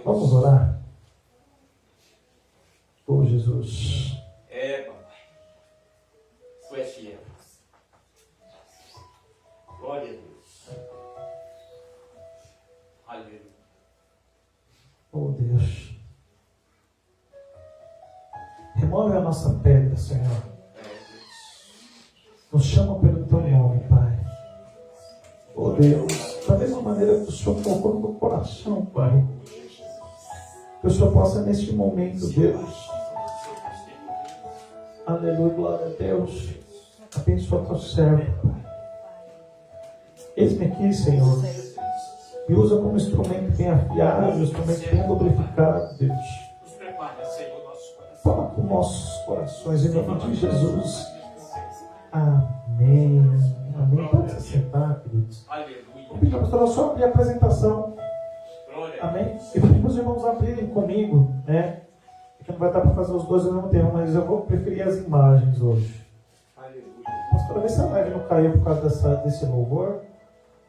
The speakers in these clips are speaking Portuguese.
Vamos orar? Oh, Jesus. Papai. Tu és fiel. Glória a Deus. Aleluia. Oh, Deus. Remove a nossa pedra, Senhor. Nos chama pelo Teu nome, Pai. Oh, Deus. Da mesma maneira que o Senhor colocou no meu coração, Pai. Que o Senhor possa, neste momento, Deus. Aleluia, glória a Deus. Abençoa teu servo, Pai. Eis-me aqui, Senhor. Me usa como instrumento bem afiado, instrumento bem lubrificado, Deus. Nos prepara, Senhor, nossos corações. Fala com nossos corações, em nome de Jesus. Amém. Amém. Pode se sentar, queridos. Aleluia. Vou pedir a pastora só abrir a apresentação. Amém. E vou pedir para os irmãos abrirem comigo, né? Porque não vai dar para fazer os dois ao mesmo tempo, mas eu vou preferir as imagens hoje. Aleluia. Pastora, vê se a live não caiu por causa desse louvor.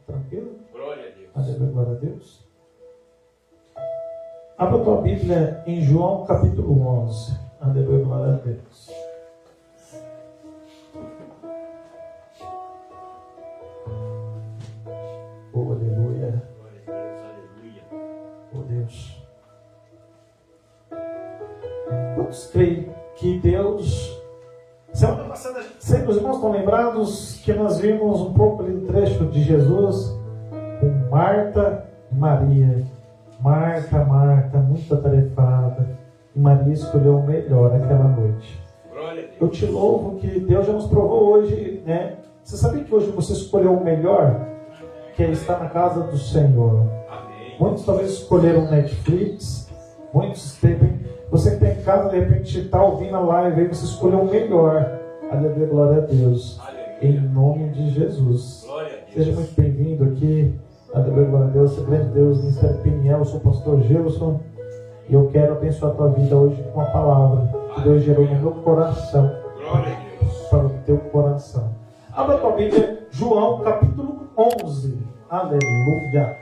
Tranquilo? Glória a Deus. Aleluia, glória a Deus. Abra a tua Bíblia em João capítulo 11. Aleluia, glória a Deus. Oh, aleluia. Glória a Deus. Aleluia. Oh, Deus. Quantos creem que Deus... Semana passada, os irmãos estão lembrados que nós vimos um pouco ali do trecho de Jesus com Marta e Maria. Marta, muito atarefada. E Maria escolheu o melhor naquela noite. Glória a Deus. Eu te louvo que Deus já nos provou hoje, né? Você sabia que hoje você escolheu o melhor? Que é estar na casa do Senhor. Amém. Muitos talvez escolheram Netflix. Muitos você que está em casa, de repente está ouvindo a live, aí você escolheu o melhor. Aleluia, glória a Deus. Aleluia. Em nome de Jesus. Glória a Deus. Seja muito bem-vindo aqui. Aleluia, glória a Deus. Grande Deus, Ministério Peniel. Eu sou o pastor Gilson. E eu quero abençoar a tua vida hoje com a palavra que Deus gerou no meu coração. Glória a Deus. Para o teu coração. Abra a tua Bíblia, João capítulo 11. Aleluia.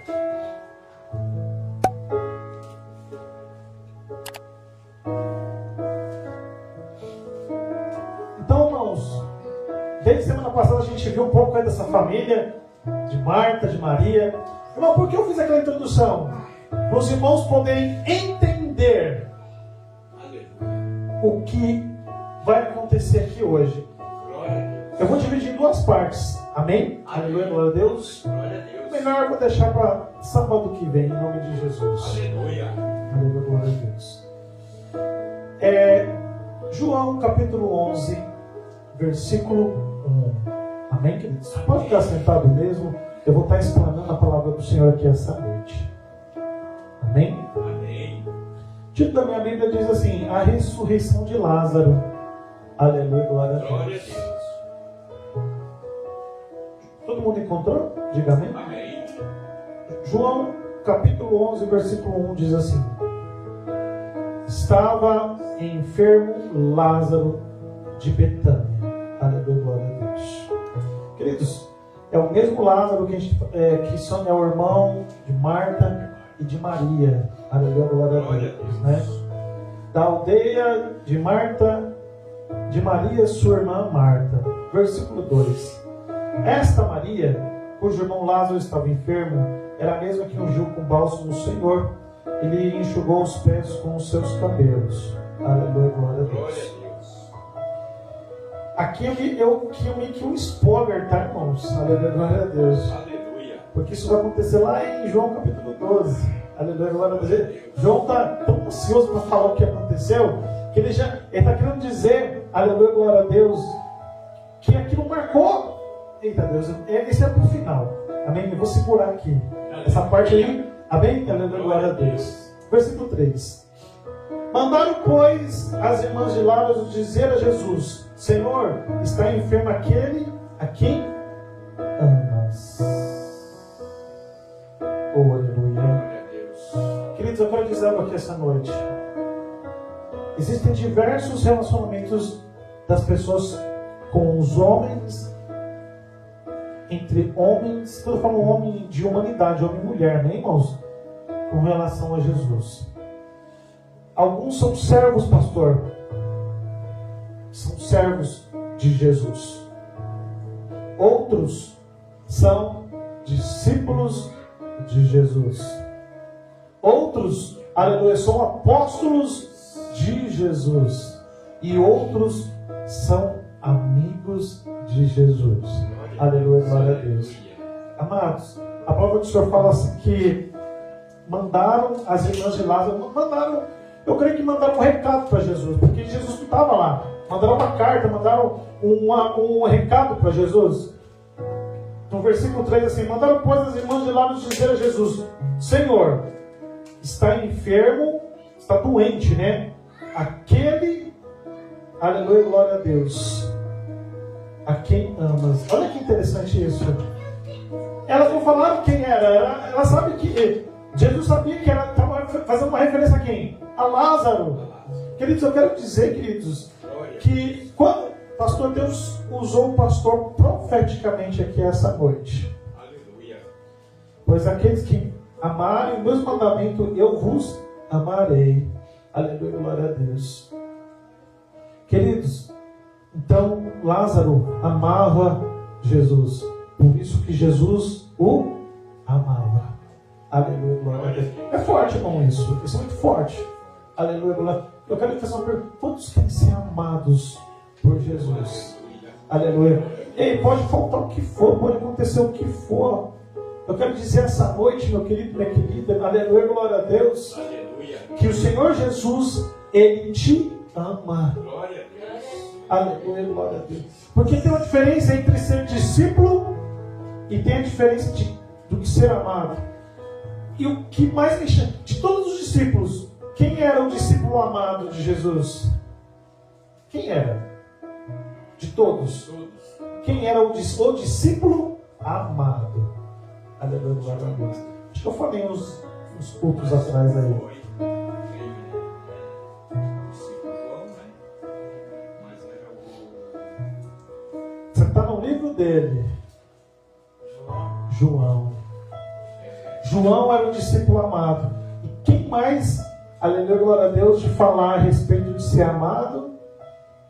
Então, irmãos, desde semana passada a gente viu um pouco aí dessa família, de Marta, de Maria. Irmão, por que eu fiz aquela introdução? Para os irmãos poderem entender o que vai acontecer aqui hoje. Glória a Deus. Eu vou dividir em duas partes. Amém? Aleluia, glória a Deus. Glória a Deus. Melhor eu vou deixar para sábado que vem, em nome de Jesus. Aleluia. Aleluia, glória a Deus. João capítulo 11, versículo 1. Amém, queridos? Pode ficar sentado mesmo. Eu vou estar explanando a palavra do Senhor aqui essa noite. Amém? Amém. O título da minha Bíblia diz assim: a ressurreição de Lázaro. Aleluia, glória a Deus. Glória a Deus. Todo mundo encontrou? Diga amém. Amém. João capítulo 11, versículo 1 diz assim: estava enfermo Lázaro de Betânia. Aleluia, glória a Deus. Queridos, é o mesmo Lázaro que é o irmão de Marta e de Maria. Aleluia, glória a Deus, né? Da aldeia de Marta, de Maria, sua irmã Marta. Versículo 2. Esta Maria, cujo irmão Lázaro estava enfermo, era a mesma que ungiu com bálsamo o Senhor. Ele enxugou os pés com os seus cabelos. Aleluia, glória a Glória Deus. a Deus. Aqui eu meio que um spoiler, tá, irmãos? Aleluia, glória a Deus. Aleluia. Porque isso vai acontecer lá em João capítulo 12. Aleluia, glória a Deus. João está tão ansioso para falar o que aconteceu, que ele está querendo dizer, aleluia, glória a Deus, que aquilo marcou. Eita Deus, esse é para o final. Amém? Eu vou segurar aqui. Essa parte aí. Amém? Aleluia, glória a Deus. Versículo 3. Mandaram, pois, as irmãs de Lázaro dizer a Jesus: Senhor, está enfermo aquele a quem amas. Oh, aleluia. Glória a Deus. Queridos, eu quero dizer algo aqui essa noite. Existem diversos relacionamentos das pessoas com os homens, entre homens, quando eu falo homem de humanidade, homem e mulher, né, irmãos? com relação a Jesus. Alguns são servos, pastor. São servos de Jesus. Outros são discípulos de Jesus. Outros, aleluia, são apóstolos de Jesus. E outros são amigos de Jesus. Aleluia, glória a Deus. Amados, a palavra do Senhor fala assim que mandaram as irmãs de Lázaro, eu creio que mandaram um recado para Jesus, porque Jesus não estava lá. Mandaram uma carta, mandaram um recado para Jesus. No versículo 3 assim, mandaram pois as irmãs de Lázaro dizer a Jesus: Senhor, está enfermo, está doente, né? Aquele, aleluia, glória a Deus, a quem amas. Olha que interessante isso. Elas não falaram quem era. Ela sabe que Jesus sabia que ela estava fazendo uma referência a quem? A Lázaro. Queridos, eu quero dizer, queridos, que quando pastor Deus usou o pastor profeticamente aqui essa noite. Aleluia. Pois aqueles que amarem o meu mandamento, eu vos amarei. Aleluia, glória a Deus. Queridos, então Lázaro amava Jesus. Por isso que Jesus o amava. Aleluia, glória a Deus. É forte, irmão, isso. Isso é muito forte. Aleluia, glória. Eu quero fazer uma pergunta. Quantos querem ser amados por Jesus? Aleluia. Ei, pode faltar o que for, pode acontecer o que for. Eu quero dizer essa noite, meu querido, minha querida, aleluia, glória a Deus, que o Senhor Jesus, Ele te ama. Glória a Deus. Aleluia, glória a Deus. Porque tem uma diferença entre ser discípulo e tem a diferença do que ser amado. E o que mais me chama, de todos os discípulos, quem era o discípulo amado de Jesus? Quem era? De todos. Quem era o discípulo amado? Aleluia, glória a Deus. Acho que eu falei uns cultos atrás aí. Você está no livro dele. João. João era o discípulo amado. E quem mais, aleluia, glória a Deus, de falar a respeito de ser amado,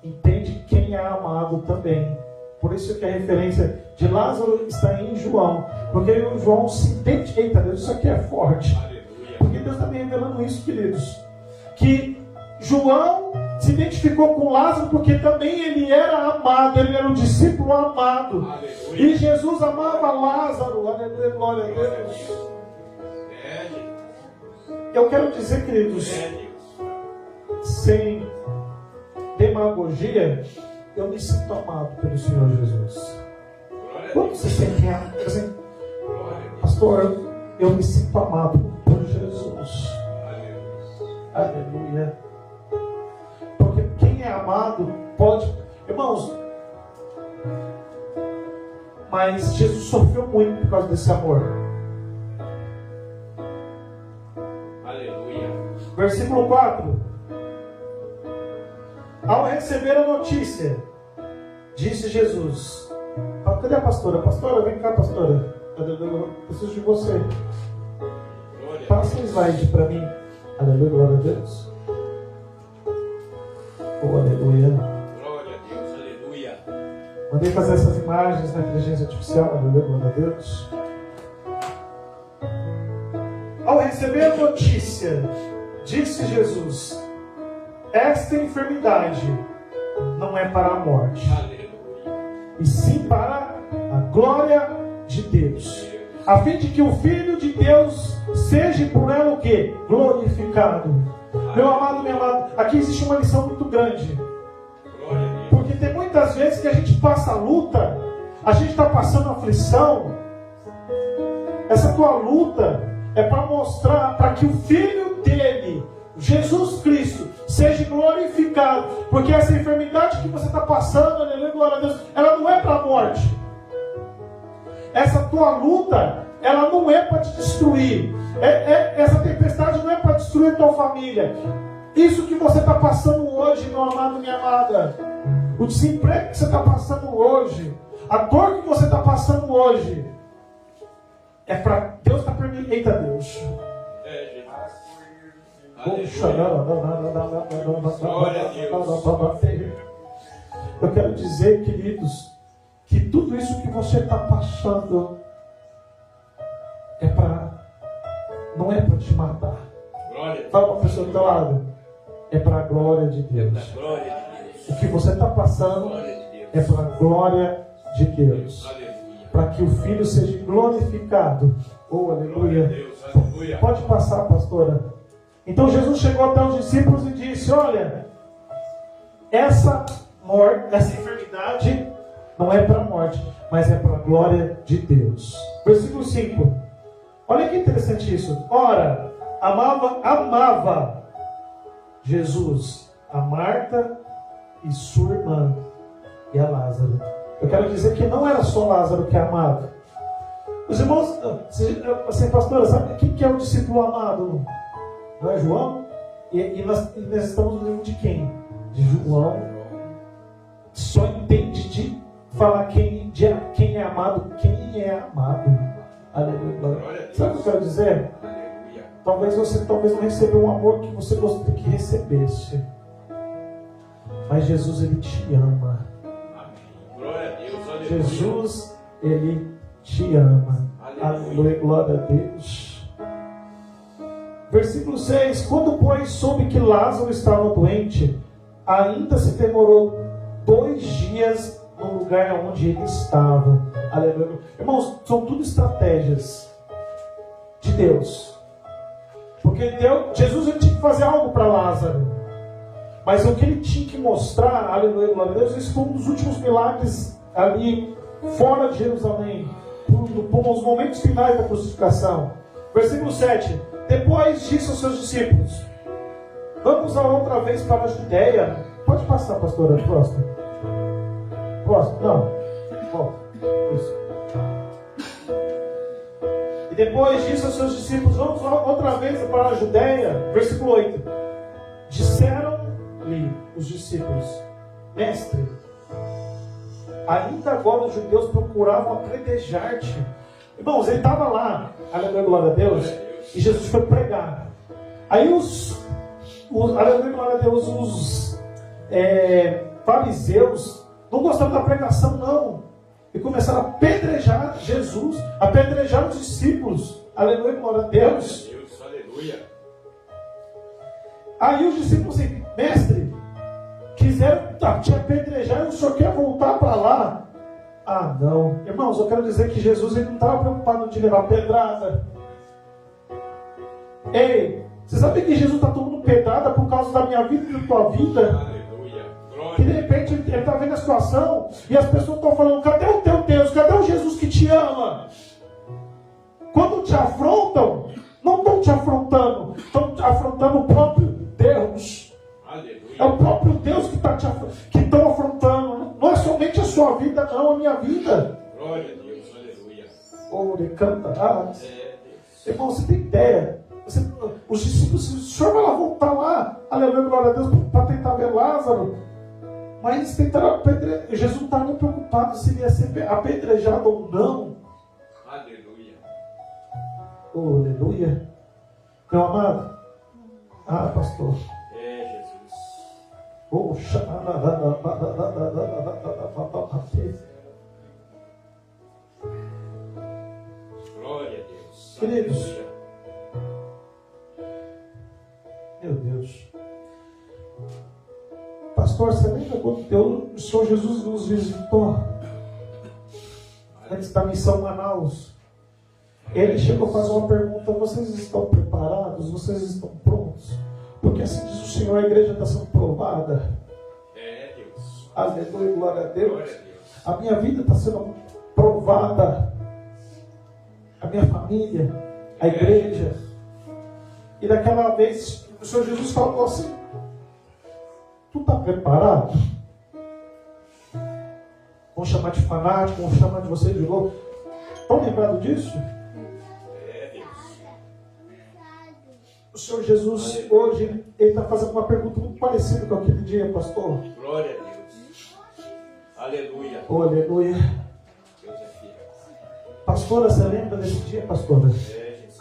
entende quem é amado também. Por isso que a referência de Lázaro está em João. Porque o João se identifica. Eita Deus, isso aqui é forte. Porque Deus está me revelando isso, queridos. Que João se identificou com Lázaro porque também ele era amado. Ele era um discípulo amado. Aleluia. E Jesus amava Lázaro. Aleluia, glória a Deus. Eu quero dizer, queridos, sem demagogia, eu me sinto amado pelo Senhor Jesus. Quando você sente assim, pastor, eu me sinto amado por Jesus. Aleluia. Porque quem é amado pode, irmãos, mas Jesus sofreu muito por causa desse amor. Aleluia. Versículo 4. Ao receber a notícia, disse Jesus: cadê a pastora? Pastora, vem cá, pastora. Eu preciso de você. Passa um slide para mim. Aleluia, glória a Deus. Oh, aleluia. Glória a Deus, aleluia. Mandei fazer essas imagens na inteligência artificial. Aleluia, glória a Deus. Ao receber a notícia, disse Jesus: esta enfermidade não é para a morte, e sim para a glória de Deus, a fim de que o Filho de Deus seja por ela o quê? Glorificado. Meu amado, minha amada, aqui existe uma lição muito grande. Porque tem muitas vezes que a gente passa luta, a gente está passando aflição. Essa tua luta é para mostrar, para que o Filho dele, Jesus Cristo, seja glorificado. Porque essa enfermidade que você está passando, aleluia, glória a Deus, ela não é para a morte. Essa tua luta, ela não é para te destruir. Essa tempestade não é para destruir a tua família. Isso que você está passando hoje, meu amado, minha amada, o desemprego que você está passando hoje, a dor que você está passando hoje, é para Deus está permitindo. Eita Deus. É, Jesus. Poxa, Glória a Deus. eu quero dizer, queridos, que tudo isso que você está passando não é para te matar. Glória a Fala para a pessoa do teu lado. É para a glória de Deus. Deus. Glória a Deus. O que você está passando Glória a Deus. é para a glória de Deus. Aleluia. Para que o Filho seja glorificado. Oh, Glória a aleluia. Deus. Aleluia. Pode passar, pastora. Então Jesus chegou até os discípulos e disse: olha, essa morte, essa enfermidade não é para a morte, mas é para a glória de Deus. Versículo 5. Olha que interessante isso. Ora, amava Jesus a Marta e sua irmã e a Lázaro. Eu quero dizer que não era só Lázaro que amava. Os irmãos, assim, pastora, sabe quem que é o discípulo amado? Não é João? E nós estamos no livro de quem? De João. Só entende de falar quem é amado, quem é amado. Aleluia. Sabe o que eu quero dizer? Aleluia. Talvez você não recebeu o amor que você gostaria que recebesse. Mas Jesus, Ele te ama. Amém. Glória a Deus. Aleluia. Jesus, Ele te ama. Aleluia. Glória a Deus. Versículo 6. Quando, pois, soube que Lázaro estava doente, ainda se demorou 2 dias no lugar onde ele estava. Aleluia. Irmãos, são tudo estratégias de Deus. Porque Jesus, ele tinha que fazer algo para Lázaro. Mas o que ele tinha que mostrar, aleluia, glória a Deus, isso foi um dos últimos milagres ali fora de Jerusalém, nos momentos finais da crucificação. Versículo 7. Depois disse aos seus discípulos: vamos a outra vez para a Judéia. Pode passar, pastora, próximo. Próximo, não. Volta. Isso. E depois disse aos seus discípulos: vamos outra vez para a Judéia. Versículo 8. Disseram-lhe os discípulos: mestre, ainda agora os judeus procuravam apedrejar-te. Irmãos, ele estava lá, aleluia, glória a Deus, e Jesus foi pregar. Aí aleluia, glória a Deus, os fariseus não gostaram da pregação, não. E começaram a apedrejar Jesus, apedrejar os discípulos. Aleluia, glória a Deus. Glória a Deus. Aleluia. Aí os discípulos assim: mestre, quiseram te apedrejar e o senhor quer voltar para lá? Ah, não. Irmãos, eu quero dizer que Jesus, ele não estava preocupado de levar pedrada. Ei, você sabe que Jesus está tomando pedrada por causa da minha vida e da tua vida? Aleluia. Glória. Que de repente ele está vendo a situação e as pessoas estão falando: cadê o teu Deus? Cadê o Jesus que te ama? Quando te afrontam, não estão te afrontando, estão afrontando o próprio Deus. Aleluia. É o próprio Deus que estão afrontando. Não é somente a sua vida, não, a minha vida. Glória a Deus. Aleluia. Oh, ele canta. Deus. Irmão, você tem ideia? Os discípulos, o senhor vai lá voltar lá, aleluia, glória a Deus, para tentar ver Lázaro. Mas eles tentaram apedrejar. Jesus não estava nem preocupado se ele ia ser apedrejado ou não. Aleluia. Oh, aleluia. Meu amado. Ah, pastor. É, Jesus. Oh, Glória a Deus. Queridos. Aleluia. Meu Deus. Pastor, você lembra quando o Senhor Jesus nos visitou? Antes da missão Manaus. Ele chegou a fazer uma pergunta: vocês estão preparados? Vocês estão prontos? Porque assim diz o Senhor, a igreja está sendo provada. É, Deus. Aleluia, glória a Deus. Glória a Deus. A minha vida está sendo provada. A minha família, a igreja. E daquela vez o Senhor Jesus falou assim: tu está preparado? Vão chamar de fanático, vão chamar de você de louco. Estão lembrados disso? É, Deus. O Senhor Jesus, hoje, Ele está fazendo uma pergunta muito parecida com aquele dia, pastor. Glória a Deus. Aleluia. Oh, aleluia. Deus é fiel. Pastora, você lembra desse dia, pastora? É, Jesus.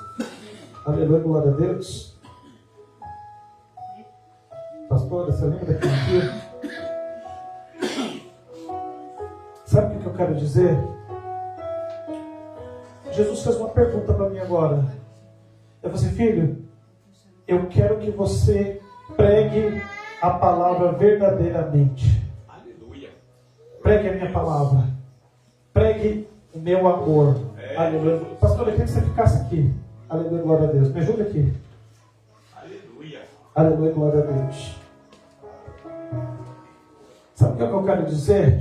Aleluia, glória a Deus. Pastora, você lembra daquele dia? Sabe o que eu quero dizer? Jesus fez uma pergunta para mim agora. Eu falei assim, filho, eu quero que você pregue a palavra verdadeiramente. Aleluia. Pregue a minha palavra. Pregue o meu amor. Aleluia. Pastor, eu queria que você ficasse aqui. Aleluia, glória a Deus. Me ajuda aqui. Aleluia. Aleluia, glória a Deus. Sabe o que eu quero dizer?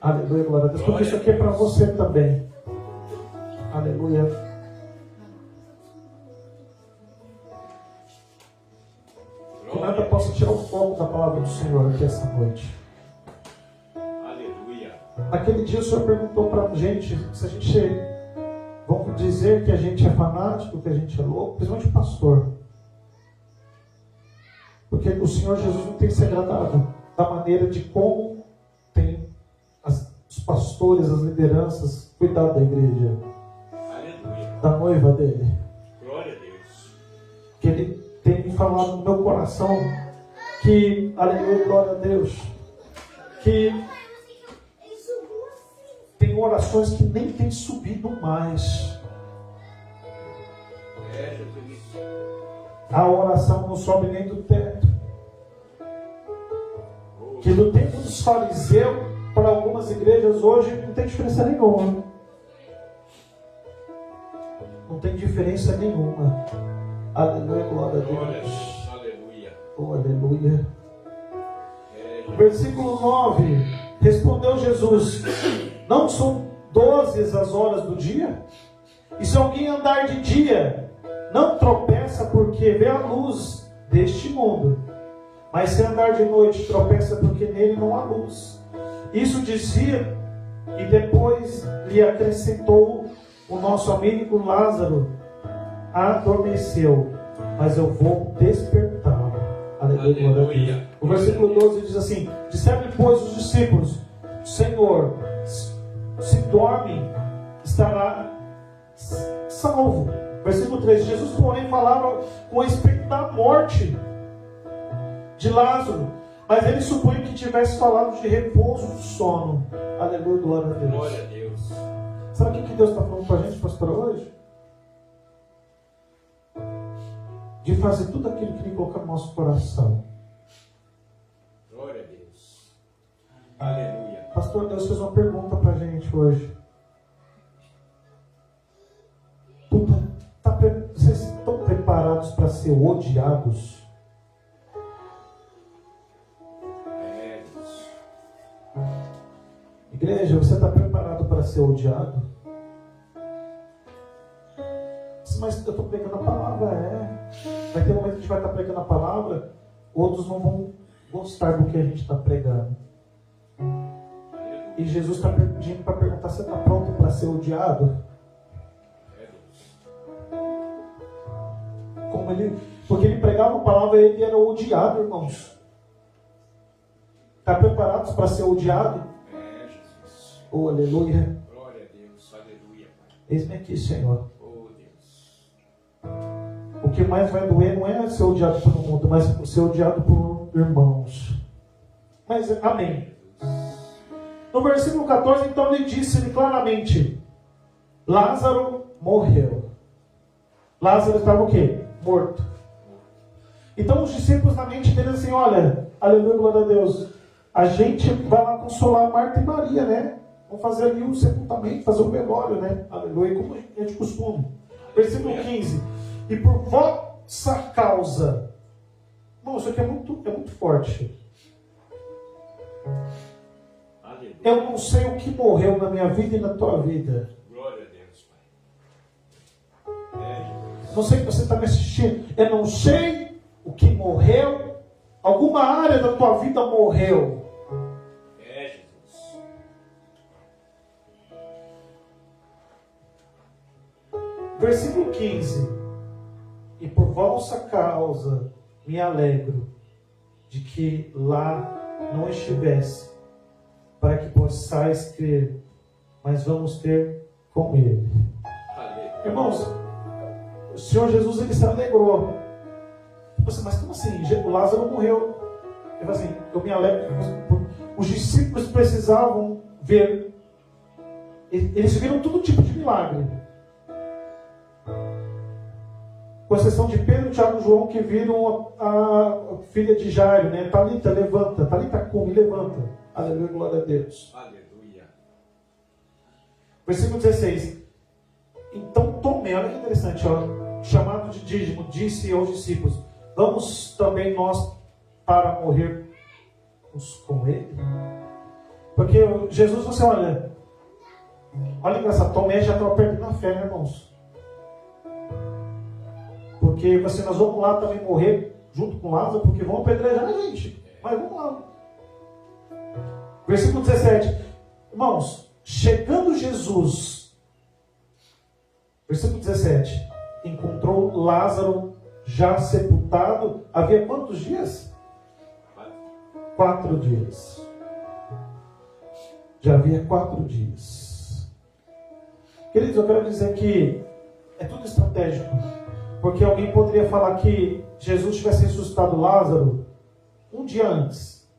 Aleluia, glória a Deus. Porque isso aqui é para você também. Aleluia. Que nada possa tirar o foco da palavra do Senhor aqui essa noite. Aleluia. Naquele dia o Senhor perguntou para a gente se a gente, vamos dizer que a gente é fanático, que a gente é louco, principalmente o pastor. Porque o Senhor Jesus não tem se agradado da maneira de como tem os pastores, as lideranças, cuidado da igreja. Aleluia. Da noiva dele. Glória a Deus. Que ele tem me falado no meu coração que, aleluia, glória a Deus, que tem orações que nem tem subido mais. Jesus. A oração não sobe nem do teto. Que no tempo dos fariseus, para algumas igrejas hoje, não tem diferença nenhuma. Não tem diferença nenhuma. Aleluia, glória a Deus. Aleluia. Oh, aleluia. Versículo 9. Respondeu Jesus: não são 12 as horas do dia? E se alguém andar de dia, não tropeça porque vê a luz deste mundo. Mas se andar de noite, tropeça porque nele não há luz. Isso dizia, e depois lhe acrescentou: o nosso amigo Lázaro adormeceu, mas eu vou despertá-lo. Aleluia, glória a Deus. O versículo 12 diz assim: disseram-lhe, pois, os discípulos: Senhor, se dorme, estará salvo. Versículo 13: Jesus, porém, falava com respeito da morte de Lázaro, mas ele supunha que tivesse falado de repouso do sono. Aleluia, glória a Deus. Glória a Deus. Sabe o que Deus está falando para a gente, pastor, hoje? De fazer tudo aquilo que Ele coloca no nosso coração. Glória a Deus. Aleluia. Pastor, Deus fez uma pergunta para a gente hoje. Vocês estão preparados para ser odiados? Deus. Igreja, você está preparado para ser odiado? Mas eu estou pregando a palavra, Vai ter um momento que a gente vai estar pregando a palavra, outros não vão gostar do que a gente está pregando. E Jesus está pedindo para perguntar: você está pronto para ser odiado? Porque ele pregava a palavra e ele era odiado, irmãos. Está preparados para ser odiado? Jesus. Oh, aleluia. Glória a Deus. Aleluia, Pai. Eis-me aqui, Senhor. Oh, Deus. O que mais vai doer não é ser odiado por um mundo, mas ser odiado por irmãos. Mas, amém. No versículo 14, então, ele disse claramente: Lázaro morreu. Lázaro estava o quê? Morto. Então os discípulos na mente deles assim: olha, aleluia, glória a Deus, a gente vai lá consolar Marta e Maria, né? Vamos fazer ali o sepultamento, fazer o velório, né? Aleluia, como a gente costuma. Versículo 15: e por vossa causa. Bom, isso aqui é muito forte. Aleluia. Eu não sei o que morreu na minha vida e na tua vida. Glória a Deus, Pai. Jesus. Não sei que você está me assistindo. Eu não sei o que morreu. Alguma área da tua vida morreu. Jesus. Versículo 15: e por vossa causa me alegro de que lá não estivesse, para que possais crer, mas vamos ter com ele. Aleluia. Irmãos, Senhor Jesus, ele se alegrou. Tipo assim, mas como assim? O Lázaro morreu. Ele falou assim, eu me alegro. Os discípulos precisavam ver. Eles viram todo tipo de milagre. Com exceção de Pedro, Tiago e João, que viram a filha de Jairo, né? Talita, levanta. Talita, come, levanta. Aleluia, glória a Deus. Aleluia. Versículo 16. Então Tomé, olha que interessante, ó, chamado de Dídimo, disse aos discípulos: vamos também nós para morrer com ele? Porque Jesus, você olha engraçado, Tomé já estava perdendo a fé, né, irmãos? Porque assim, nós vamos lá também morrer junto com Lázaro, porque vão apedrejar a gente. Mas vamos lá. Versículo 17. Irmãos, chegando Jesus, versículo 17, encontrou Lázaro já sepultado. Havia quantos dias? 4 dias. Já havia 4 dias. Queridos, eu quero dizer que é tudo estratégico. Porque alguém poderia falar que Jesus tivesse ressuscitado Lázaro um dia antes.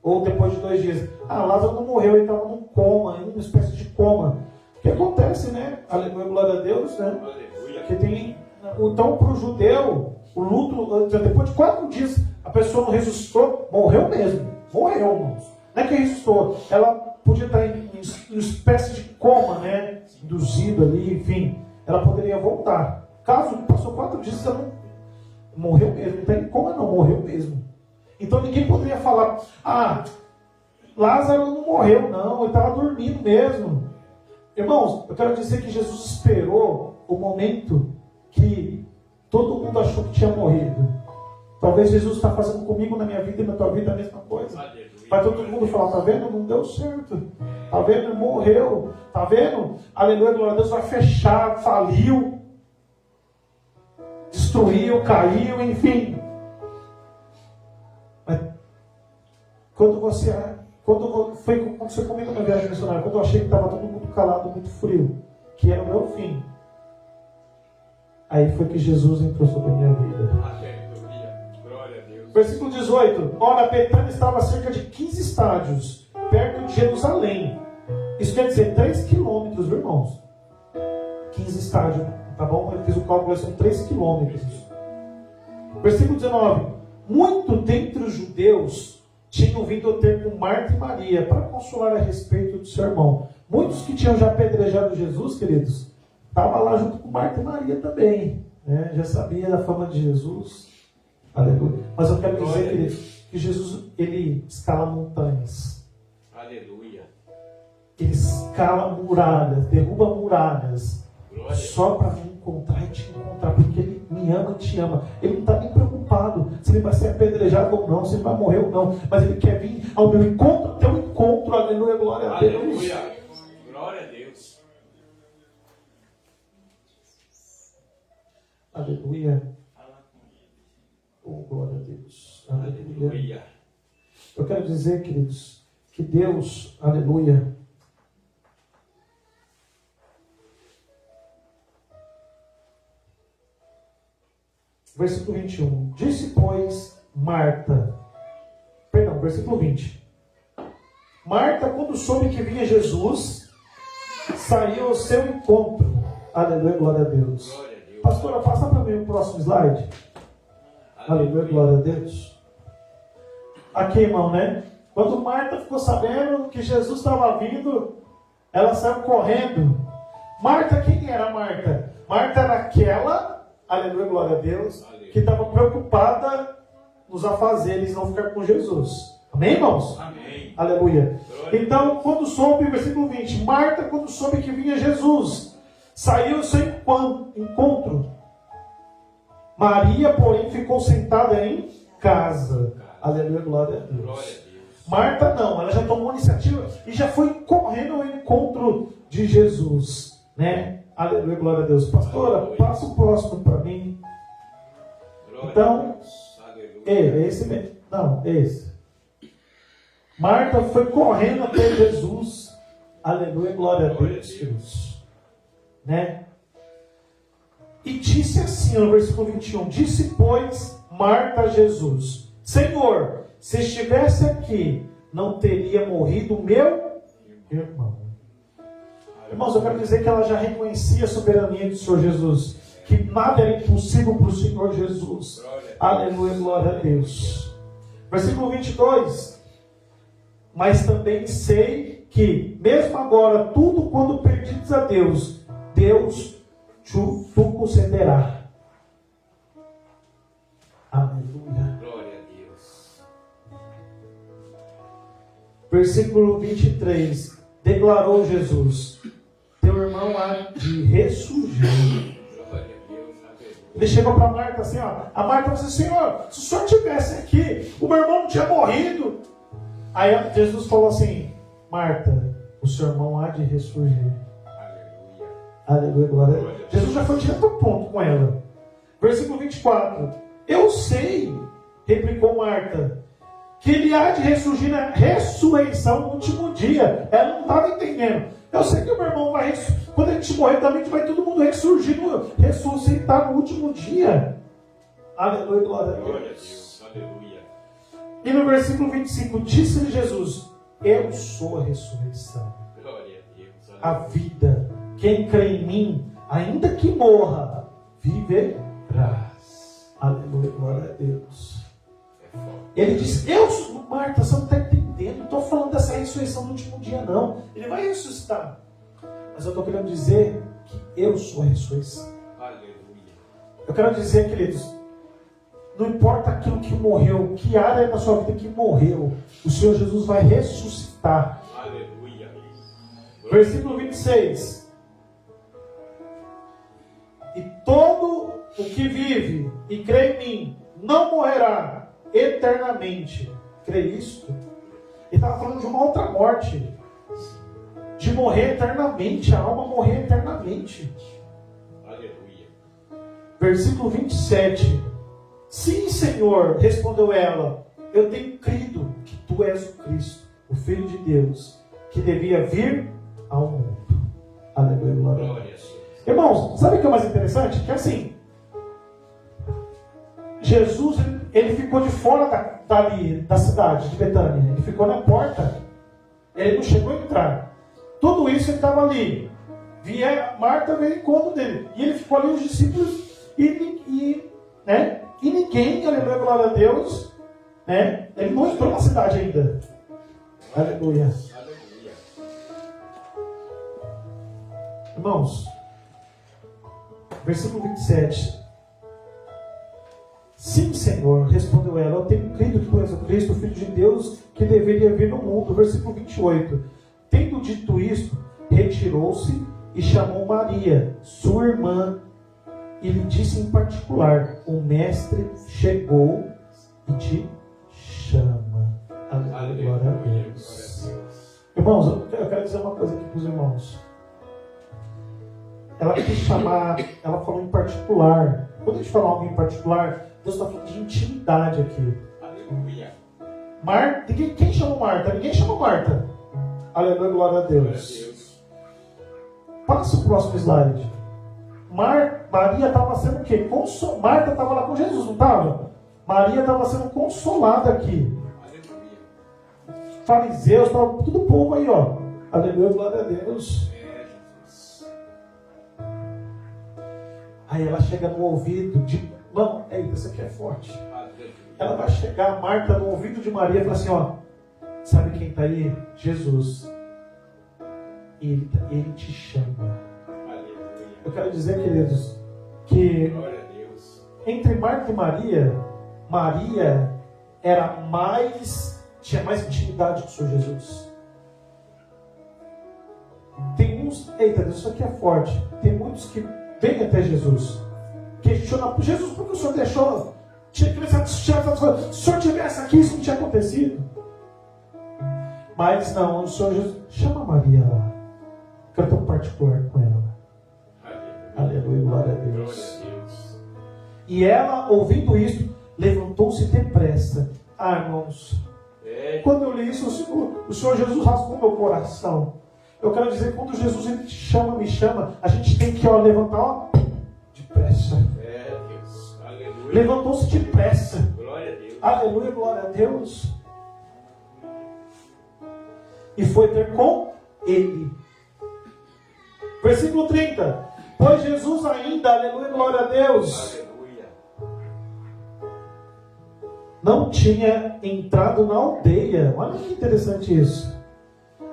Ou depois de 2 dias. Ah, Lázaro não morreu, ele estava num coma, em uma espécie de coma. O que acontece, né? Aleluia, glória a Deus, né? Aleluia. Que tem, então, para o judeu, o luto, depois de 4 dias, a pessoa não ressuscitou, morreu mesmo. Morreu, irmãos. Não é que ressuscitou. Ela podia estar em uma espécie de coma, né? Induzido ali, enfim. Ela poderia voltar. Caso passou 4 dias, ela não morreu mesmo. Não está em coma, não. Morreu mesmo. Então ninguém poderia falar: ah, Lázaro não morreu, não. Ele estava dormindo mesmo. Irmãos, eu quero dizer que Jesus esperou o momento que todo mundo achou que tinha morrido. Talvez Jesus está fazendo comigo na minha vida e na tua vida a mesma coisa. Vai todo mundo falar: tá vendo? Não deu certo. Tá vendo? Morreu. Tá vendo? Aleluia, glória a Deus. Vai fechar, faliu, destruiu, caiu, enfim. Mas quando aconteceu comigo na viagem missionária, quando eu achei que estava todo mundo calado, muito frio, que era o meu fim, aí foi que Jesus entrou sobre a minha vida. Aleluia. Glória a Deus. Versículo 18. Ora, Betânia estava a cerca de 15 estádios, perto de Jerusalém. Isso quer dizer 3 quilômetros, irmãos. 15 estádios, tá bom? Eu fiz o cálculo, são 3 quilômetros. Versículo 19. Muito dentre os judeus tinham vindo ter com Marta e Maria para consolar a respeito do seu irmão. Muitos que tinham já apedrejado Jesus, queridos, estavam lá junto com Marta e Maria também, né? Já sabia da fama de Jesus. Aleluia. Mas eu quero dizer, queridos, que Jesus, ele escala montanhas. Aleluia. Ele escala muralhas, derruba muralhas. Glória. Só para me encontrar e te encontrar, porque ele me ama e te ama. Ele não está nem preocupado se ele vai ser apedrejado ou não, se ele vai morrer ou não, mas ele quer vir ao meu encontro, ao teu encontro. Aleluia, glória a Deus. Aleluia. Glória a Deus. Aleluia. Oh, glória a Deus. Aleluia. Aleluia. Eu quero dizer, queridos, que Deus, aleluia, versículo 21. Disse, pois, versículo 20. Marta, quando soube que vinha Jesus, saiu ao seu encontro. Aleluia, glória a Deus. Glória a Deus. Pastora, passa para mim o próximo slide. Aleluia, glória a Deus. Aqui, irmão, né? Quando Marta ficou sabendo que Jesus estava vindo, ela saiu correndo. Marta, quem era Marta? Marta era aquela, aleluia, glória a Deus, que estava preocupada nos afazeres, não ficar com Jesus. Amém, irmãos? Amém. Aleluia. Então, quando soube, versículo 20, Marta, quando soube que vinha Jesus, saiu ao seu encontro. Maria, porém, ficou sentada em casa. Aleluia, glória a Deus. Glória a Deus. Marta não, ela já tomou iniciativa e já foi correndo ao encontro de Jesus, né? Aleluia, glória a Deus. Pastora, passa o próximo para mim. Glória Então, a Deus. Aleluia. É esse mesmo. Não, esse. Marta foi correndo até Jesus. Aleluia, glória a Deus, Deus. Né? E disse assim, no versículo 21, disse, pois, Marta a Jesus, Senhor, se estivesse aqui, não teria morrido o meu irmão. Irmãos, eu quero dizer que ela já reconhecia a soberania do Senhor Jesus, que nada era impossível para o Senhor Jesus. Aleluia, glória a Deus. Versículo 22. Mas também sei que, mesmo agora, tudo quando pedides a Deus, Deus tu concederá. Aleluia. Glória a Deus. Versículo 23. Declarou Jesus, teu irmão há de ressurgir. Ele chegou para Marta assim, ó. A Marta falou assim, Senhor, se o Senhor estivesse aqui, o meu irmão não tinha morrido. Aí Jesus falou assim, Marta, o seu irmão há de ressurgir. Aleluia, glória a Deus. Jesus já foi direto ao ponto com ela. Versículo 24. Eu sei, replicou Marta, que ele há de ressurgir na ressurreição no último dia. Ela não estava entendendo. Eu sei que o meu irmão vai ressurgir. Quando a gente morrer também, vai todo mundo ressuscitar no último dia. Aleluia, glória a Deus. Aleluia. E no versículo 25, disse-lhe Jesus, eu sou a ressurreição, Glória a Deus. a vida. Quem crê em mim, ainda que morra, viverá. Aleluia, glória a Deus. Ele diz, Marta, você não está entendendo, não estou falando dessa ressurreição no último dia não. Ele vai ressuscitar. Mas eu estou querendo dizer que eu sou a ressurreição. Aleluia. Eu quero dizer, queridos, não importa aquilo que morreu, que área da sua vida que morreu, o Senhor Jesus vai ressuscitar. Aleluia. Versículo 26. E todo o que vive e crê em mim não morrerá eternamente. Crê isto? Ele estava falando de uma outra morte. De morrer eternamente, a alma morrer eternamente. Aleluia. Versículo 27. Sim, Senhor, respondeu ela, eu tenho crido que tu és o Cristo, o Filho de Deus, que devia vir ao mundo. Aleluia, glória a Deus. Irmãos, sabe o que é mais interessante? Que assim, Jesus, ele ficou de fora da cidade de Betânia. Ele ficou na porta. Ele não chegou a entrar. Tudo isso ele estava ali. Marta veio em encontro dele. E ele ficou ali, os discípulos, e ninguém, aleluia, glória a Deus, né? Ele não entrou na cidade ainda. Aleluia. Aleluia. Irmãos, versículo 27. Sim, Senhor, respondeu ela, eu tenho crido que tu és o Cristo, o Filho de Deus, que deveria vir no mundo. Versículo 28. Tendo dito isto, retirou-se e chamou Maria, sua irmã, e lhe disse em particular, o Mestre chegou e te chama. Aleluia, glória a Deus. Irmãos, eu quero dizer uma coisa aqui para os irmãos. Ela quis chamar, ela falou em particular. Quando a gente fala algo em particular, Deus está falando de intimidade aqui. Aleluia. Marta, quem chamou Marta? Ninguém chamou Marta. Aleluia, glória a Deus. Passa o próximo slide. Maria estava sendo o quê? Marta estava lá com Jesus, não estava? Maria estava sendo consolada aqui. Aleluia. Fariseus, estava tudo povo aí, ó. Aleluia, glória a Deus. Aí ela chega no ouvido de... Não, isso aqui é forte. Ela vai chegar, Marta, no ouvido de Maria e fala assim, ó. Sabe quem está aí? Jesus. Ele te chama. Eu quero dizer, queridos, que entre Marta e Maria, Maria tinha mais intimidade com o Senhor Jesus. Tem uns, isso aqui é forte. Tem muitos que vêm até Jesus, questionam, Jesus, por que o Senhor deixou? Se o Senhor tivesse aqui, isso não tinha acontecido. Mas não, o Senhor Jesus chama Maria lá. Quero ter um particular com ela. Aleluia, glória a Deus. E ela, ouvindo isso, levantou-se depressa. Irmãos, quando eu li isso, o Senhor Jesus rasgou meu coração. Eu quero dizer que quando Jesus ele te chama, me chama, a gente tem que levantar depressa. levantou-se depressa. Glória a Deus. Aleluia, glória a Deus. E foi ter com ele. Versículo 30. Pois Jesus ainda, aleluia, glória a Deus, Aleluia. não tinha entrado na aldeia. Olha que interessante isso.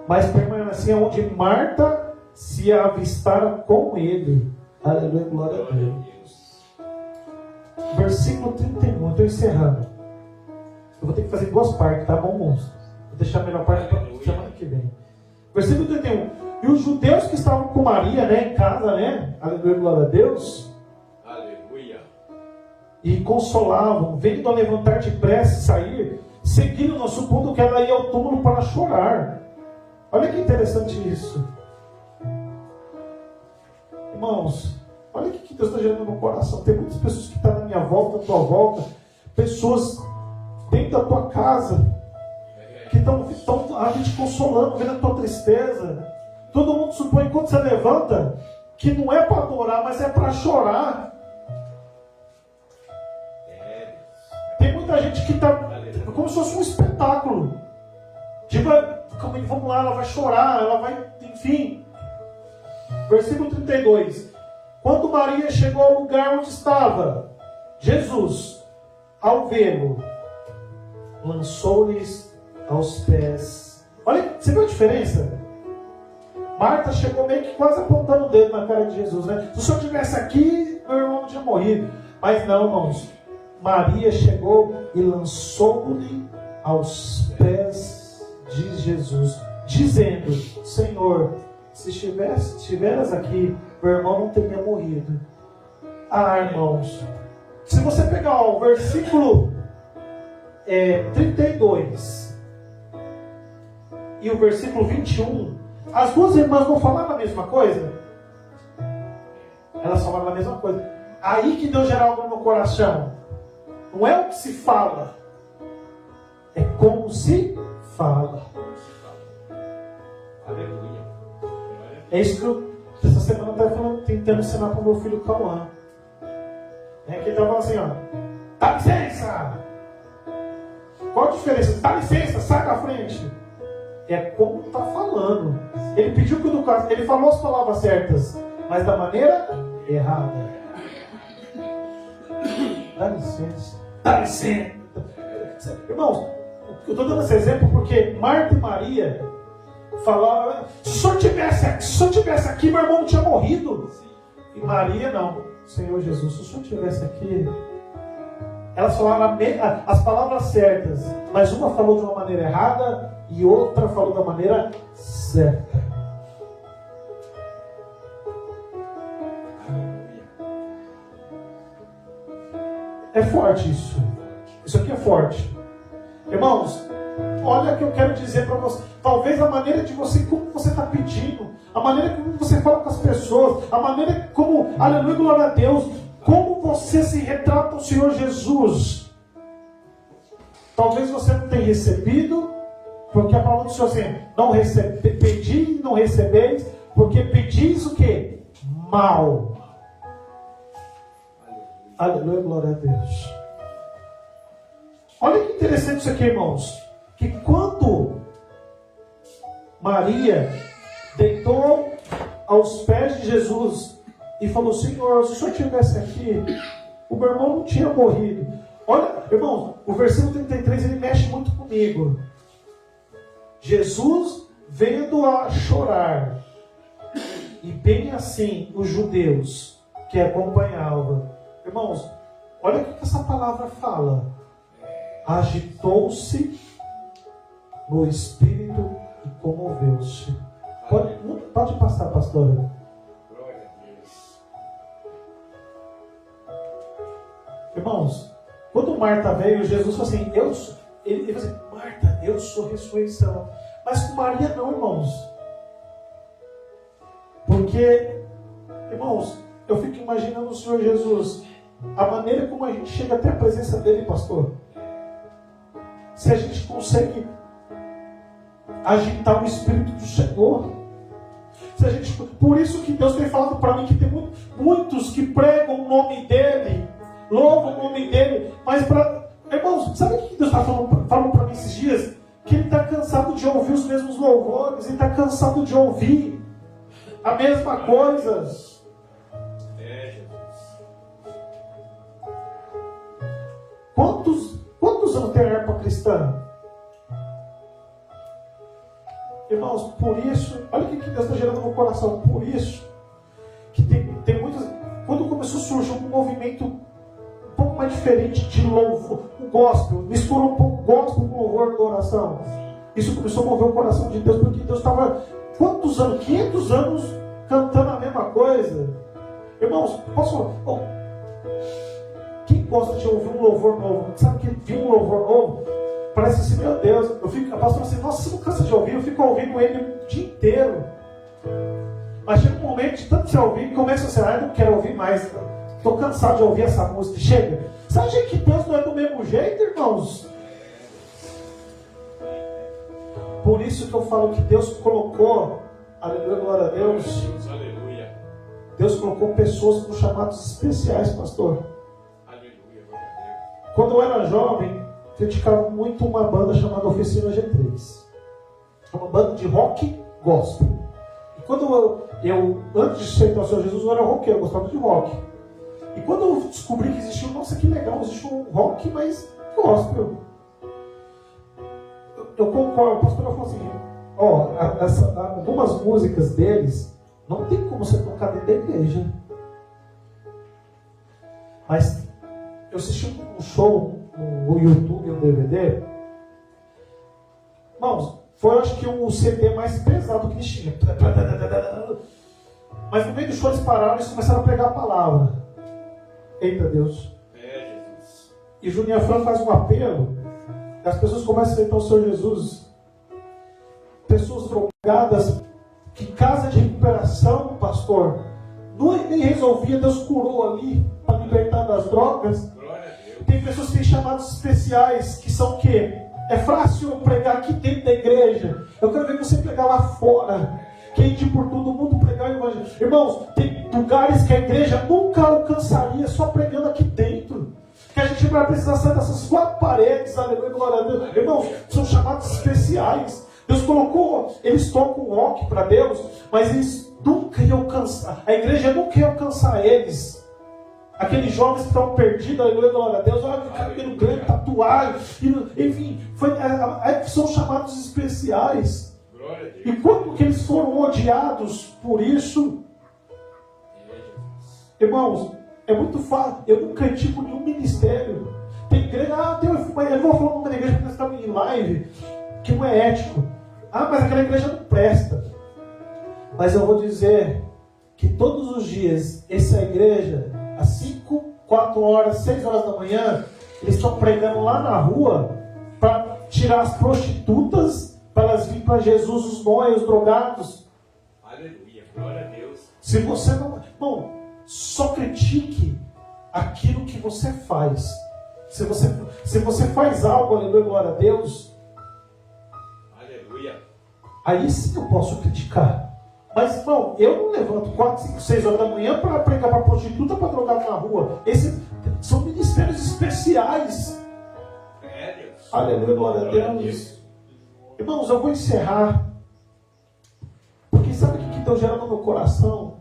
Mas permanecia onde Marta se avistara com ele. Aleluia, glória a Deus. Versículo 31, estou encerrando. Eu vou ter que fazer duas partes, tá bom, moço? Vou deixar a melhor parte para semana que vem. Versículo 31. E os judeus que estavam com Maria, né, em casa, né? Aleluia, glória a Deus. Aleluia. E consolavam, vendo a levantar depressa e sair, seguiram, supondo que ela ia ao túmulo para chorar. Olha que interessante isso. Irmãos, olha o que Deus está gerando no meu coração. Tem muitas pessoas que estão na minha volta, na tua volta, pessoas dentro da tua casa, que estão ali te consolando, vendo a tua tristeza. Todo mundo supõe, quando você levanta, que não é para adorar, mas é para chorar. Tem muita gente que está como se fosse um espetáculo. Tipo, vamos lá, ela vai chorar, ela vai, enfim. Versículo 32. Quando Maria chegou ao lugar onde estava Jesus, ao vê-lo, lançou-lhes aos pés. Olha, você viu a diferença? Marta chegou meio que quase apontando o dedo na cara de Jesus, né? Se o senhor estivesse aqui, meu irmão não tinha morrido. Mas não, irmãos. Maria chegou e lançou-lhe aos pés de Jesus, dizendo: Senhor, se estiveras aqui, meu irmão não teria morrido. Ah, irmãos, se você pegar o versículo 32 e o versículo 21, as duas irmãs não falaram a mesma coisa? Elas falaram a mesma coisa. Aí que Deus gera algo no meu coração. Não é o que se fala, é como se fala. Aleluia. É isso que eu, essa semana, estava tentando ensinar para o meu filho Cauã. Que ele estava falando assim, ó: dá licença! Qual a diferença? Dá licença, sai da frente. É como está falando. Ele pediu que educasse, ele falou as palavras certas, mas da maneira errada. Dá licença. Dá licença. Irmãos, eu estou dando esse exemplo porque Marta e Maria falavam: se o senhor tivesse aqui, meu irmão não tinha morrido. E Maria não. Senhor Jesus, se o senhor estivesse aqui. Elas falaram as palavras certas, mas uma falou de uma maneira errada e outra falou da maneira certa. É forte isso. Isso aqui é forte. Irmãos, olha o que eu quero dizer para você. Talvez a maneira de você, como você está pedindo, a maneira como você fala com as pessoas, a maneira como, aleluia, glória a Deus, como você se retrata ao Senhor Jesus. Talvez você não tenha recebido, porque a palavra do Senhor assim: não pedi e não recebeis, porque pedis o quê? Mal. Aleluia, glória a Deus. Olha que interessante isso aqui, irmãos. Que quando Maria deitou aos pés de Jesus e falou: Senhor, se o Senhor estivesse aqui, o meu irmão não tinha morrido. Olha, irmão, o versículo 33 ele mexe muito comigo. Jesus vendo-a chorar, e bem assim os judeus que acompanhavam. Irmãos, olha o que essa palavra fala. Agitou-se no espírito e comoveu-se. Pode passar, pastora. Glória a Deus. Irmãos, quando Marta veio, Jesus falou assim: ele falou assim: Marta, eu sou a ressurreição. Mas com Maria não, irmãos. Porque, irmãos, eu fico imaginando o Senhor Jesus, a maneira como a gente chega até a presença dele, pastor. Se a gente consegue agitar o Espírito do Senhor. Se a gente, por isso que Deus tem falado para mim que tem muitos que pregam o nome dele louva o nome dele. Mas, irmãos, sabe o que Deus está falando para mim esses dias? Que ele está cansado de ouvir os mesmos louvores, ele está cansado de ouvir a mesma coisa. Quantos anos tem a harpa cristã? Irmãos, por isso, olha o que Deus está gerando no coração, por isso, que tem muitas. Quando começou a surgir um movimento um pouco mais diferente de louvor, o gospel, misturou um pouco gospel com louvor da oração. Isso começou a mover o coração de Deus, porque Deus estava, quantos anos? 500 anos cantando a mesma coisa. Irmãos, posso falar? Quem gosta de ouvir um louvor novo? Sabe que vir um louvor novo? Parece assim, meu Deus, a pastora assim, nossa, você não cansa de ouvir, eu fico ouvindo ele o dia inteiro. Mas chega um momento de tanto você ouvir, começa a ser, eu não quero ouvir mais, estou cansado de ouvir essa música, chega. Sabe que Deus não é do mesmo jeito, irmãos? Por isso que eu falo que Deus colocou, aleluia, glória a Deus, aleluia. Deus colocou pessoas com chamados especiais, pastor. Aleluia, glória a Deus. Quando eu era jovem, criticava muito uma banda chamada Oficina G3. É uma banda de rock gospel. E quando eu antes de aceitar o Senhor Jesus, eu era roqueiro, eu gostava de rock. E quando eu descobri que existia, nossa, que legal, existe um rock, mas gospel. Eu concordo, o pastor falou assim, algumas músicas deles, não tem como você tocar dentro da igreja. Mas eu assisti um show no YouTube, um DVD. Irmãos, foi acho que o CD mais pesado que eles tinham. Mas no meio do show eles pararam e eles começaram a pregar a palavra. Eita Deus. Jesus. E Juninho Franco faz um apelo. E as pessoas começam a aceitar o Senhor Jesus. Pessoas drogadas, que casa de recuperação, pastor, nem resolvia, Deus curou ali para libertar das drogas. Tem pessoas que têm chamados especiais, que são o quê? É fácil eu pregar aqui dentro da igreja. Eu quero ver você pregar lá fora. Quem ir por todo mundo pregar o evangelho. Irmãos, tem lugares que a igreja nunca alcançaria só pregando aqui dentro. Que a gente vai precisar sair dessas 4 paredes, aleluia, glória a Deus. Irmãos, são chamados especiais. Deus colocou, eles tocam rock para Deus, mas eles nunca iam alcançar. A igreja nunca ia alcançar eles. Aqueles jovens que estão perdidos, aleluia, glória a Deus, olha, cabelo grande, tatuagem, enfim, são chamados especiais. E quando que eles foram odiados por isso? Irmãos, é muito fácil. Eu não critico nenhum ministério. Tem igreja, eu vou falar numa igreja porque nós estamos em live, que não é ético. Mas aquela igreja não presta. Mas eu vou dizer que todos os dias, essa igreja, às 5, 4 horas, 6 horas da manhã, eles estão pregando lá na rua para tirar as prostitutas, para elas virem para Jesus, os nóias, os drogados. Aleluia, glória a Deus. Se você não... Bom, só critique aquilo que você faz. Se você faz algo, aleluia, glória a Deus, aleluia, aí sim eu posso criticar. Mas, irmão, eu não levanto 4, 5, 6 horas da manhã para pregar para prostituta, para drogado na rua. Esses são ministérios especiais. Deus. Aleluia, glória a Deus. Irmãos, eu vou encerrar. Porque sabe o que Deus gera no meu coração?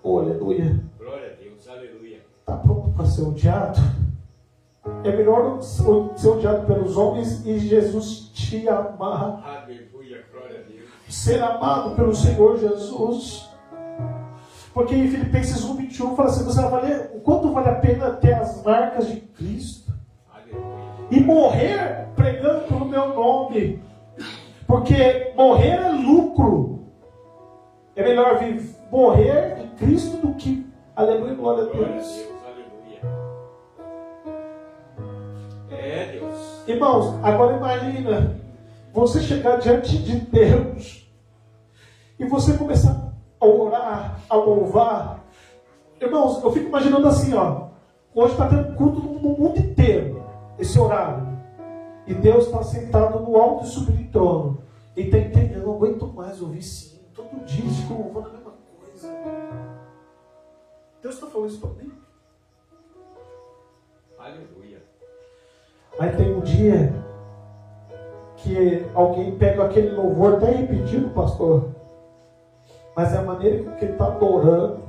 Oh, aleluia. Glória a Deus, aleluia. Está pronto para ser odiado? É melhor ser odiado pelos homens e Jesus te amar. Aleluia, glória a Deus. Ser amado pelo Senhor Jesus. Porque em Filipenses 1:21 fala assim, você vai valer, o quanto vale a pena ter as marcas de Cristo? Aleluia. E morrer pregando pelo meu nome. Porque morrer é lucro. É melhor morrer em Cristo do que, aleluia, glória a Glória a Deus. Deus, aleluia. Deus. Irmãos, agora imagina você chegar diante de Deus e você começar a orar, a louvar. Irmãos, eu fico imaginando assim, hoje está tendo culto no mundo inteiro, esse horário. E Deus está sentado no alto e sublime trono. E está entendendo, eu não aguento mais ouvir sim. Todo dia eles ficam louvando a mesma coisa. Deus está falando isso para mim? Aí tem um dia que alguém pega aquele louvor até repetido, pastor, mas é a maneira como ele está adorando,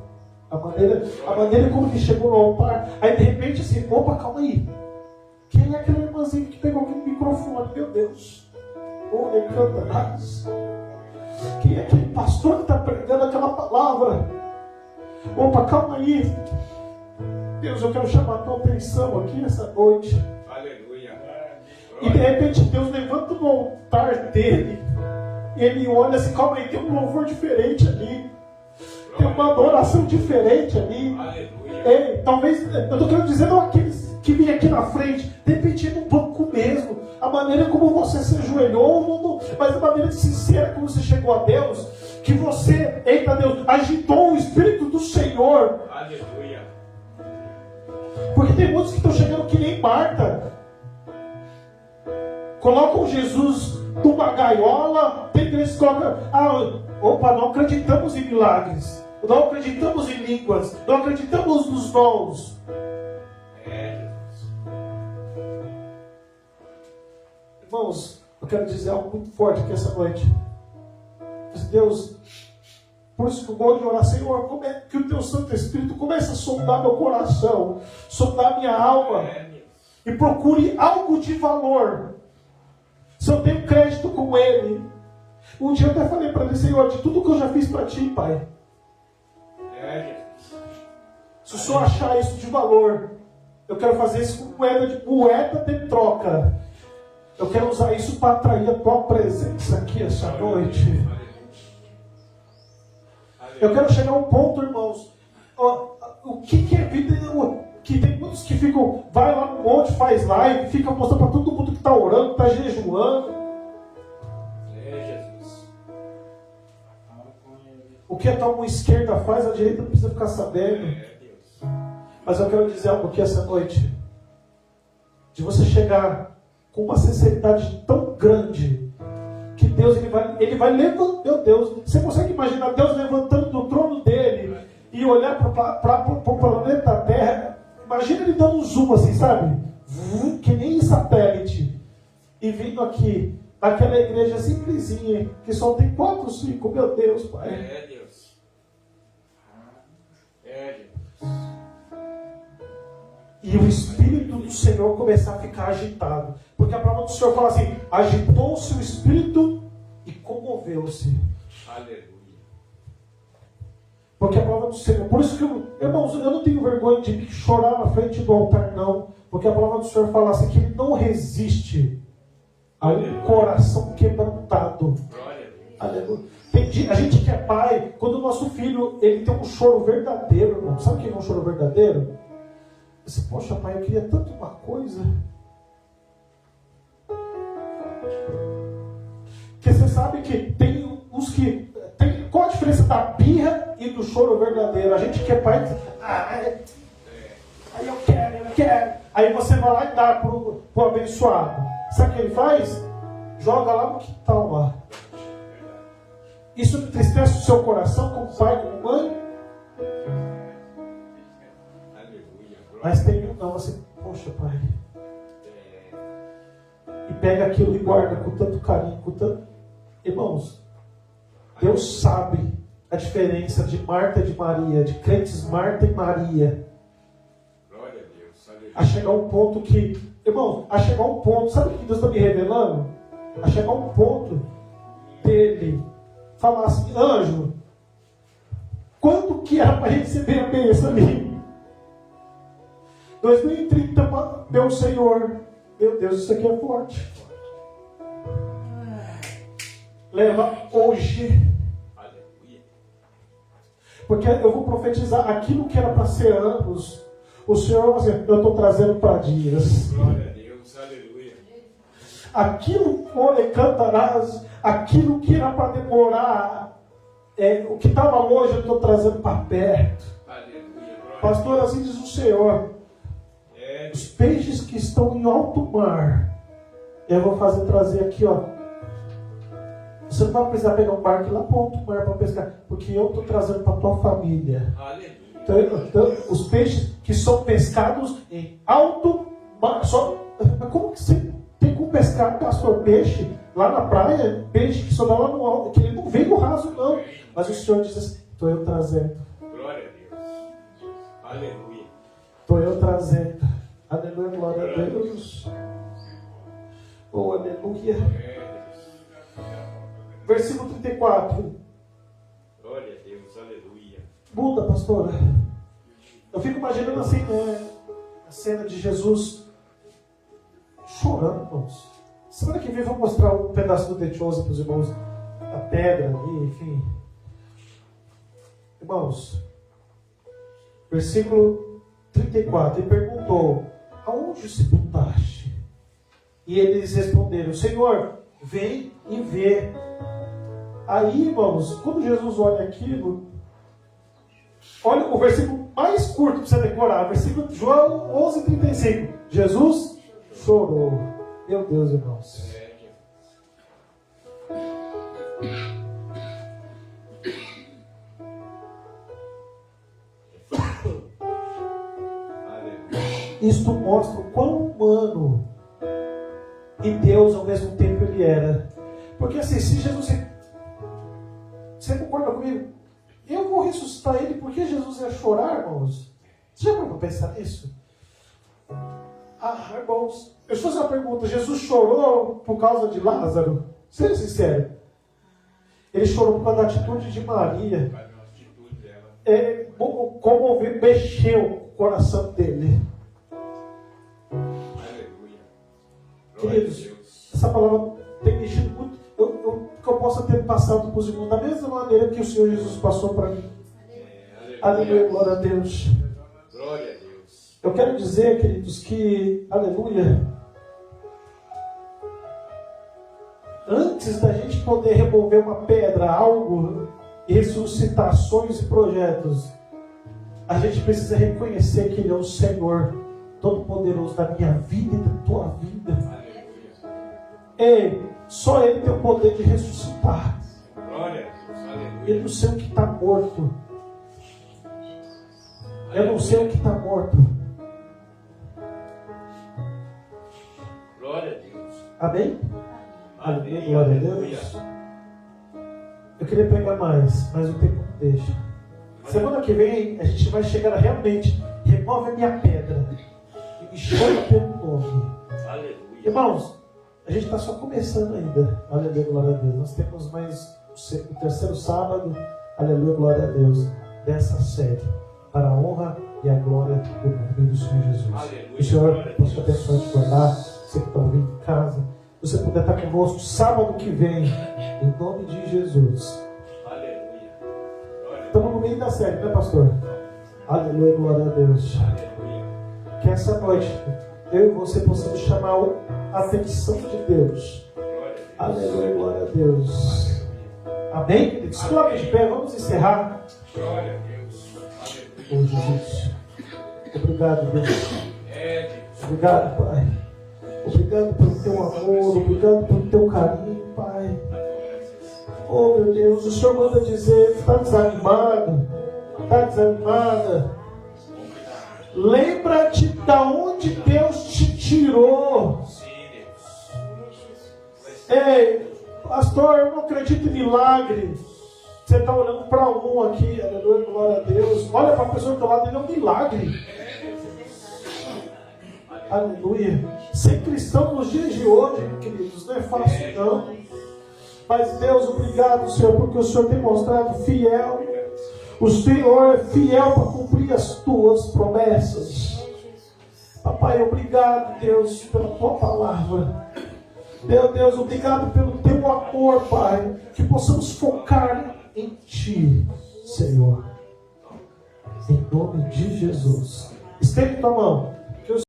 a maneira como ele chegou no altar. Aí de repente assim, opa, calma aí, quem é aquele irmãzinho que pegou aquele microfone? Meu Deus, quem é aquele pastor que está pregando aquela palavra? Opa, calma aí, Deus, eu quero chamar a tua atenção aqui essa noite. Aleluia. E de repente Deus levanta no altar dele, e ele olha assim, calma aí, tem um louvor diferente ali, tem uma adoração diferente ali. Aleluia. Ei, talvez, eu estou querendo dizer, não aqueles que vêm aqui na frente, de repente no banco mesmo, a maneira como você se ajoelhou, mas a maneira sincera como você chegou a Deus, que você, eita Deus, agitou o Espírito do Senhor. Aleluia. Porque tem muitos que estão chegando que nem Marta, colocam Jesus numa gaiola, tem igrejas que colocam, não acreditamos em milagres, não acreditamos em línguas, não acreditamos nos dons. Irmãos, eu quero dizer algo muito forte aqui essa noite. Deus, por isso que eu gosto de orar, Senhor, como é que o teu Santo Espírito comece a sondar meu coração, sondar minha alma, e procure algo de valor. Se eu tenho crédito com Ele. Um dia eu até falei para Ele, Senhor, de tudo que eu já fiz para Ti, Pai, se o Senhor achar isso de valor, eu quero fazer isso com moeda de troca. Eu quero usar isso para atrair a Tua presença aqui essa noite. Eu quero chegar a um ponto, irmãos, o que é vida? Que tem muitos que ficam, vai lá no monte, faz live, fica mostrando para todo mundo que está orando, está jejuando. Jesus. O que a tua mão esquerda faz, a direita não precisa ficar sabendo. Mas eu quero dizer algo aqui essa noite. De você chegar com uma sinceridade tão grande, que Deus ele vai levantando. Meu Deus, você consegue imaginar Deus levantando do trono dele e olhar para o planeta Terra? Imagina ele dando um zoom assim, sabe? Que nem satélite. E vindo aqui, naquela igreja simplesinha, que só tem 4, 5. Meu Deus, Pai. Deus. E o Espírito do Senhor começar a ficar agitado. Porque a palavra do Senhor fala assim, agitou-se o Espírito e comoveu-se. Aleluia. Porque a palavra do Senhor, por isso que, irmãos, eu não tenho vergonha de chorar na frente do altar, não. Porque a palavra do Senhor fala assim, que Ele não resiste a um coração quebrantado. Aleluia. A gente que é pai, quando o nosso filho, ele tem um choro verdadeiro, irmão. Sabe o que é um choro verdadeiro? Você, poxa, pai, eu queria tanto uma coisa. Porque você sabe que tem uns que... Qual a diferença da birra e do choro verdadeiro? A gente que é pai... Aí eu quero. Aí você vai lá e dá pro abençoado. Sabe o que ele faz? Joga lá no quintal lá. Isso entristece o seu coração como pai, como mãe? Mas tem um não, assim, poxa, pai. E pega aquilo e guarda com tanto carinho, com tanto... Irmãos, Deus sabe a diferença de Marta e de Maria, de crentes Marta e Maria. Glória a Deus. A chegar um ponto que... Irmão, a chegar um ponto... Sabe o que Deus está me revelando? A chegar um ponto dele falar assim, anjo, quando que era para receber a bênção ali? 2030, meu Senhor. Meu Deus, isso aqui é forte. Leva hoje. Porque eu vou profetizar aquilo que era para ser anos. O Senhor vai dizer, eu estou trazendo para dias. Glória a Deus, aleluia. Aquilo, olha, cantarás, aquilo que era para demorar, o que estava longe, eu estou trazendo para perto. Aleluia. Pastor, assim diz o Senhor. Os peixes que estão em alto mar, eu vou trazer aqui, ó. Você não vai precisar pegar um barco lá para alto mar para pescar, porque eu estou trazendo para a tua família. Então, os peixes que são pescados em alto mar, como que você tem como pescar, pastor, peixe lá na praia, peixe que só dá lá no alto, que ele não vem no raso, não. Mas o Senhor diz assim, estou eu trazendo. Glória a Deus. Aleluia. Estou eu trazendo. Aleluia, glória a Deus. Oh, aleluia. Versículo 34. Glória a Deus, aleluia. Muda, pastora. Eu fico imaginando assim, né? A cena de Jesus chorando, irmãos. Semana que vem eu vou mostrar um pedaço do The Chosen para os irmãos. A pedra ali, enfim. Irmãos, versículo 34. Ele perguntou, aonde o sepultaste? E eles responderam, Senhor, vem e vê. Aí, irmãos, quando Jesus olha aquilo, olha o versículo mais curto para você decorar, versículo João 11:35. Jesus chorou. Meu Deus, irmãos. Isto mostra o quão humano e Deus ao mesmo tempo ele era. Porque assim, se Jesus... Você concorda comigo? Eu vou ressuscitar ele porque Jesus ia chorar, irmãos? Você já parou para pensar nisso? Irmãos, eu estou fazendo uma pergunta. Jesus chorou por causa de Lázaro? Seja sincero. Ele chorou por causa da atitude de Maria. Como mexeu o coração dele. Queridos, essa palavra tem mexido muito. Que eu possa ter passado para os irmãos da mesma maneira que o Senhor Jesus passou para mim. Aleluia, glória a Deus. Glória a Deus. Eu quero dizer, queridos, que, aleluia, antes da gente poder remover uma pedra, algo, e ressuscitar sonhos e projetos, a gente precisa reconhecer que Ele é o Senhor Todo-Poderoso da minha vida e da tua vida. Ei, só Ele tem o poder de ressuscitar. Glória a Deus, aleluia. Eu não sei o que está morto. Eu não sei o que está morto. Glória a Deus. Amém? Amém. Glória a Deus. Eu queria pegar mais, mas o tempo não deixa. Semana que vem a gente vai chegar a realmente remove a minha pedra e me chama pelo nome. Aleluia. Irmãos, a gente está só começando ainda. Aleluia, glória a Deus. Nós temos mais o terceiro sábado. Aleluia, glória a Deus. Dessa série. Para a honra e a glória do nome do Senhor Jesus. Aleluia. O Senhor possa abençoar e te guardar. Você que está ouvindo em casa. Você puder estar conosco sábado que vem. Em nome de Jesus. Aleluia. Estamos no meio da série, né, pastor? Aleluia, glória a Deus. Aleluia. Que essa noite eu e você possamos chamar a atenção de Deus. Aleluia, glória a Deus. Amém, queridos? Coloque de pé, vamos encerrar. Glória a Deus. Oh, Jesus. Obrigado, Deus. Deus. Obrigado, Pai. Obrigado pelo teu amor, obrigado pelo teu carinho, Pai. Oh, meu Deus, o Senhor manda dizer que está desanimado, está desanimada. Lembra-te de onde Deus te tirou. Ei, pastor, eu não acredito em milagre. Você está olhando para um aqui, aleluia, glória a Deus. Olha para a pessoa do teu lado, ele é um milagre. Aleluia. Ser cristão nos dias de hoje, queridos, não é fácil não. Mas Deus, obrigado, Senhor, porque o Senhor tem mostrado fiel. O Senhor é fiel para cumprir as tuas promessas. Papai, obrigado, Deus, pela tua palavra. Meu Deus, obrigado pelo teu amor, Pai. Que possamos focar em Ti, Senhor. Em nome de Jesus. Estende tua mão.